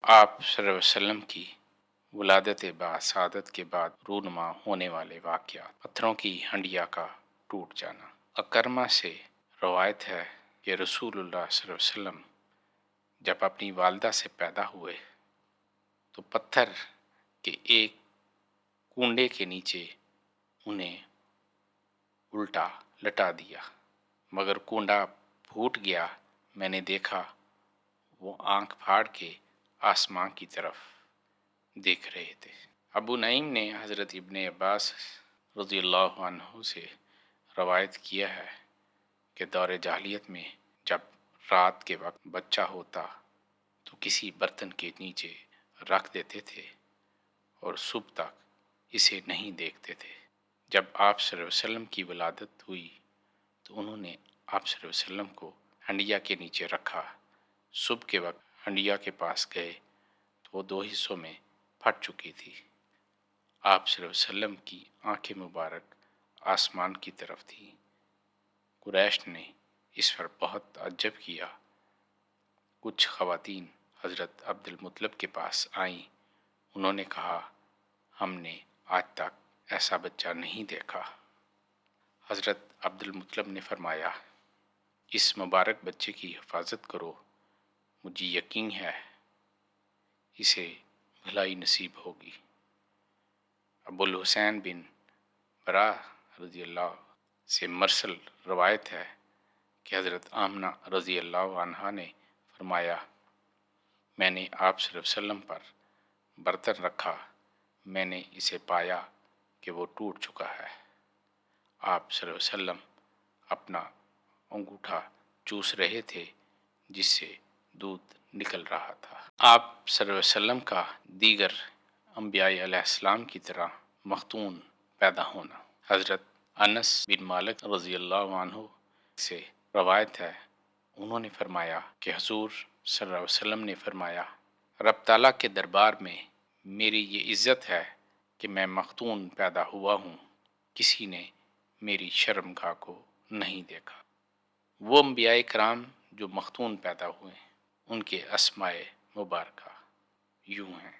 آپ صلی اللہ علیہ وسلم کی ولادت باسعادت کے بعد رونما ہونے والے واقعات۔ پتھروں کی ہنڈیا کا ٹوٹ جانا۔ اکرمہ سے روایت ہے کہ رسول اللہ صلی اللہ علیہ وسلم جب اپنی والدہ سے پیدا ہوئے تو پتھر کے ایک کنڈے کے نیچے انہیں الٹا لٹا دیا، مگر کنڈا پھوٹ گیا۔ میں نے دیکھا وہ آنکھ پھاڑ کے آسمان کی طرف دیکھ رہے تھے۔ ابو نعیم نے حضرت ابن عباس رضی اللہ عنہ سے روایت کیا ہے کہ دور جاہلیت میں جب رات کے وقت بچہ ہوتا تو کسی برتن کے نیچے رکھ دیتے تھے اور صبح تک اسے نہیں دیکھتے تھے۔ جب آپ صلی اللہ علیہ وسلم کی ولادت ہوئی تو انہوں نے آپ صلی اللہ علیہ وسلم کو ہنڈیا کے نیچے رکھا۔ صبح کے وقت ہنڈیا کے پاس گئے تو وہ 2 حصوں میں پھٹ چکی تھی۔ آپ صلی اللہ علیہ وسلم کی آنکھیں مبارک آسمان کی طرف تھیں۔ قریش نے اس پر بہت تعجب کیا۔ کچھ خواتین حضرت عبد المطلب کے پاس آئیں۔ انہوں نے کہا، ہم نے آج تک ایسا بچہ نہیں دیکھا۔ حضرت عبد المطلب نے فرمایا، اس مبارک بچے کی حفاظت کرو، مجھے یقین ہے اسے بھلائی نصیب ہوگی۔ ابو الحسین بن برا رضی اللہ سے مرسل روایت ہے کہ حضرت آمنہ رضی اللہ عنہا نے فرمایا، میں نے آپ صلی اللہ علیہ وسلم پر برتن رکھا، میں نے اسے پایا کہ وہ ٹوٹ چکا ہے۔ آپ صلی اللہ علیہ وسلم اپنا انگوٹھا چوس رہے تھے جس سے دودھ نکل رہا تھا۔ آپ صلی اللہ علیہ وسلم کا دیگر انبیاء علیہ السلام کی طرح مختون پیدا ہونا۔ حضرت انس بن مالک رضی اللہ عنہ سے روایت ہے، انہوں نے فرمایا کہ حضور صلی اللہ علیہ وسلم نے فرمایا، رب تعالیٰ کے دربار میں میری یہ عزت ہے کہ میں مختون پیدا ہوا ہوں، کسی نے میری شرمگاہ کو نہیں دیکھا۔ وہ انبیاء کرام جو مختون پیدا ہوئے ان کے اسماء مبارکہ یوں ہیں: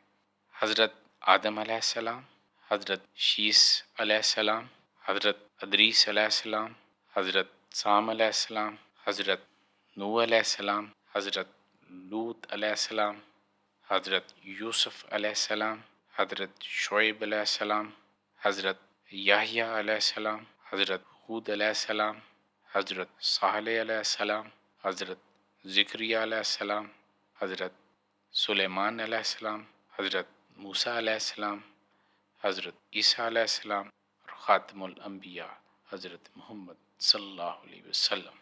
حضرت آدم علیہ السلام، حضرت شیس علیہ السلام، حضرت ادریس علیہ السلام، حضرت سام علیہ السلام، حضرت نوح علیہ السلام، حضرت لوط علیہ السلام، حضرت یوسف علیہ السلام، حضرت شعیب علیہ السلام، حضرت یحییٰ علیہ السلام، حضرت ہود علیہ السلام، حضرت صالح علیہ السلام، حضرت زکریا علیہ السلام، حضرت سلیمان علیہ السلام، حضرت موسیٰ علیہ السلام، حضرت عیسیٰ علیہ السلام اور خاتم الانبیاء حضرت محمد صلی اللہ علیہ وسلم۔